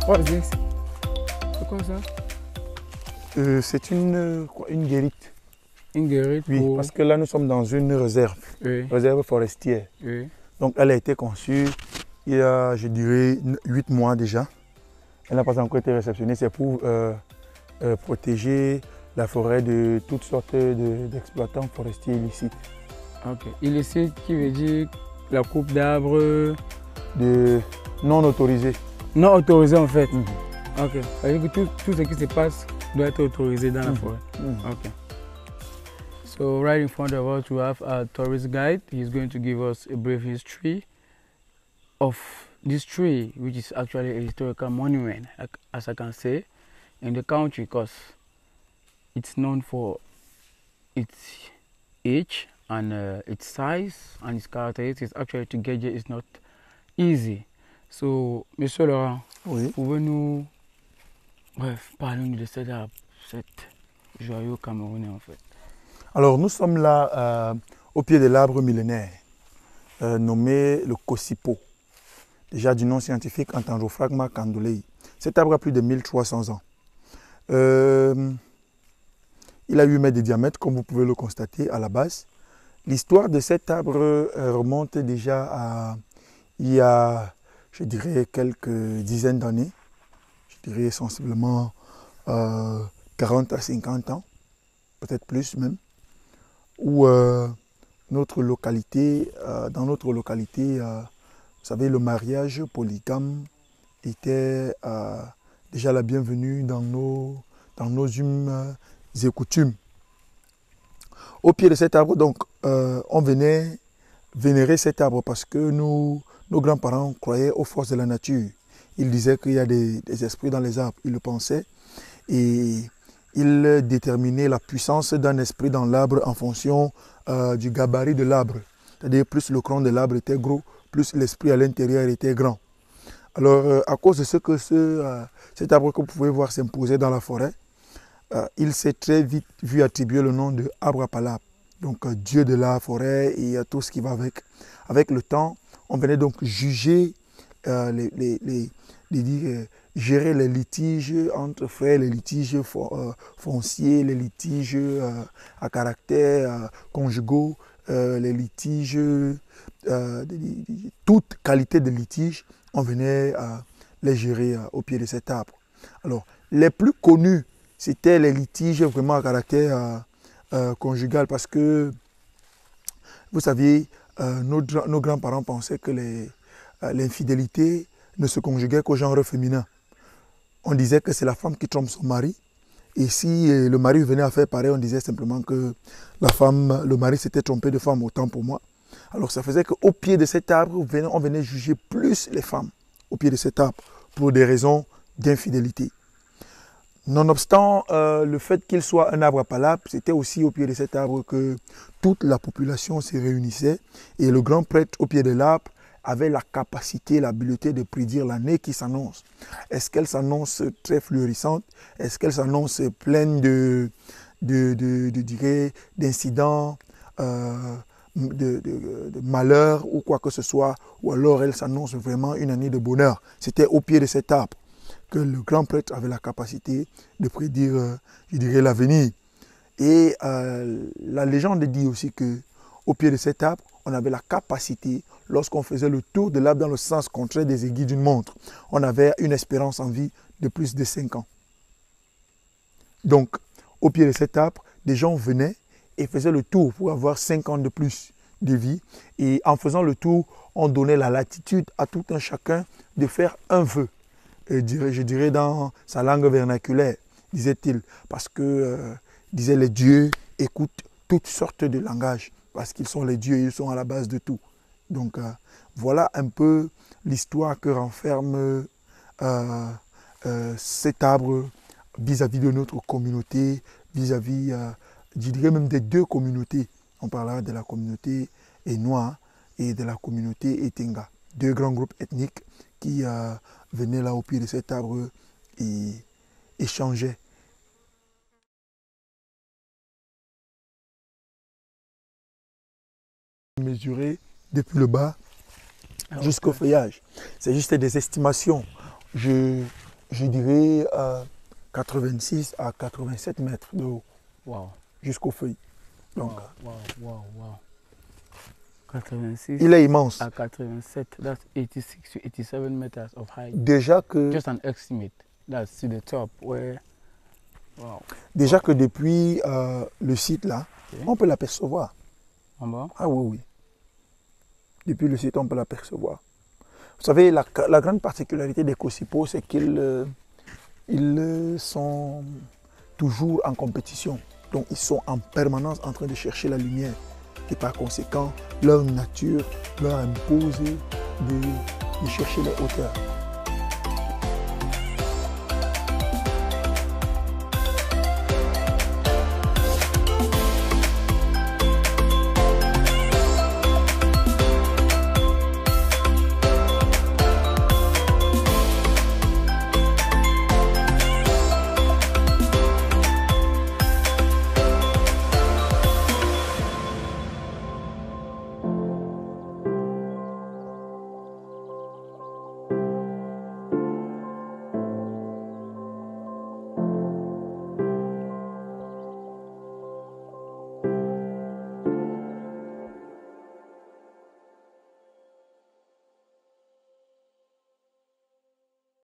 Vas-y. C'est quoi ça? C'est une guérite. Une guérite? Oui, pour... parce que là, nous sommes dans une réserve, Oui. réserve forestière. Oui. Donc, elle a été conçue il y a, je dirais, 8 mois déjà. Elle n'a pas encore été réceptionnée. C'est pour protéger la forêt de toutes sortes d'exploitants forestiers illicites. Ok. Illicite qui veut dire la coupe d'arbres De non autorisés. non autorisés en fait. Mhm. Ok. Ça veut dire que tout ce qui se passe doit être autorisé dans la forêt. Ok. So right in front of us we have a tourist guide. He's going to give us a brief history of this tree, which is actually a historical monument, as I can say, in the country, because it's known for its age and its size and its characteristics. Actually, to gauge it is not easy. So, Monsieur Laurent, Oui. pouvez-nous parler de cet arbre, cet joyau camerounais en fait? Alors, nous sommes là au pied de l'arbre millénaire, nommé le Kosipo, déjà du nom scientifique Antandrophragma candolei. Cet arbre a plus de 1300 ans. Il a 8 mètres de diamètre, comme vous pouvez le constater à la base. L'histoire de cet arbre remonte déjà à il y a, je dirais, quelques dizaines d'années. Je dirais sensiblement 40 à 50 ans, peut-être plus même, où notre localité, dans notre localité, vous savez, le mariage polygame était déjà la bienvenue dans nos humes et coutumes. Au pied de cet arbre, donc, on venait vénérer cet arbre parce que nos grands-parents croyaient aux forces de la nature. Ils disaient qu'il y a des esprits dans les arbres, ils le pensaient. Et ils déterminaient la puissance d'un esprit dans l'arbre en fonction du gabarit de l'arbre. C'est-à-dire, plus le tronc de l'arbre était gros, plus l'esprit à l'intérieur était grand. Alors, à cause de ce que cet arbre que vous pouvez voir s'imposer dans la forêt, il s'est très vite vu attribuer le nom de arbre à palabre. Donc, Dieu de la forêt et tout ce qui va avec. Avec le temps, on venait donc juger, gérer les litiges entre frères, les litiges fonciers, les litiges à caractère conjugaux, les litiges, toute qualité de litige, on venait les gérer au pied de cet arbre. Alors, les plus connus, c'était les litiges vraiment à caractère conjugal parce que, vous saviez, nos grands-parents pensaient que l'infidélité ne se conjuguait qu'au genre féminin. On disait que c'est la femme qui trompe son mari. Et si le mari venait à faire pareil, on disait simplement que le mari s'était trompé de femme, autant pour moi. Alors ça faisait qu'au pied de cet arbre, on venait juger plus les femmes au pied de cet arbre pour des raisons d'infidélité. Nonobstant le fait qu'il soit un arbre à palabre, c'était aussi au pied de cet arbre que toute la population se réunissait et le grand prêtre au pied de l'arbre avait la capacité, l'habileté de prédire l'année qui s'annonce. Est-ce qu'elle s'annonce très fleurissante? Est-ce qu'elle s'annonce pleine d'incidents, de malheurs ou quoi que ce soit? Ou alors elle s'annonce vraiment une année de bonheur? C'était au pied de cet arbre que le grand prêtre avait la capacité de prédire, je dirais, l'avenir. Et la légende dit aussi qu'au pied de cet arbre, on avait la capacité, lorsqu'on faisait le tour de l'arbre dans le sens contraire des aiguilles d'une montre, on avait une espérance en vie de plus de 5 ans. Donc, au pied de cet arbre, des gens venaient et faisaient le tour pour avoir 5 ans de plus de vie. Et en faisant le tour, on donnait la latitude à tout un chacun de faire un vœu. Je dirais dans sa langue vernaculaire, disait-il, parce que, disait, les dieux écoutent toutes sortes de langages, parce qu'ils sont les dieux, ils sont à la base de tout. Donc, voilà un peu l'histoire que renferme cet arbre vis-à-vis de notre communauté, vis-à-vis, je dirais même des deux communautés. On parlera de la communauté Enois et de la communauté Etenga, deux grands groupes ethniques qui venaient là au pied de cet arbre et échangeaient. Mesurer depuis le bas jusqu'au feuillage. C'est juste des estimations. Je je dirais 86 à 87 mètres de haut. Wow. Jusqu'aux feuilles. Donc, Wow. 86 il est immense. à 87, that's 86 to 87 meters of height. Déjà que, Just an estimate. That's to the top where. Wow. déjà que depuis le site là, Okay. on peut l'apercevoir. En bas? Ah oui. Depuis le site, on peut l'apercevoir. Vous savez, la grande particularité des Kosipo, c'est qu'ils sont toujours en compétition. Donc, ils sont en permanence en train de chercher la lumière. Et par conséquent, leur nature leur impose de chercher les hauteurs.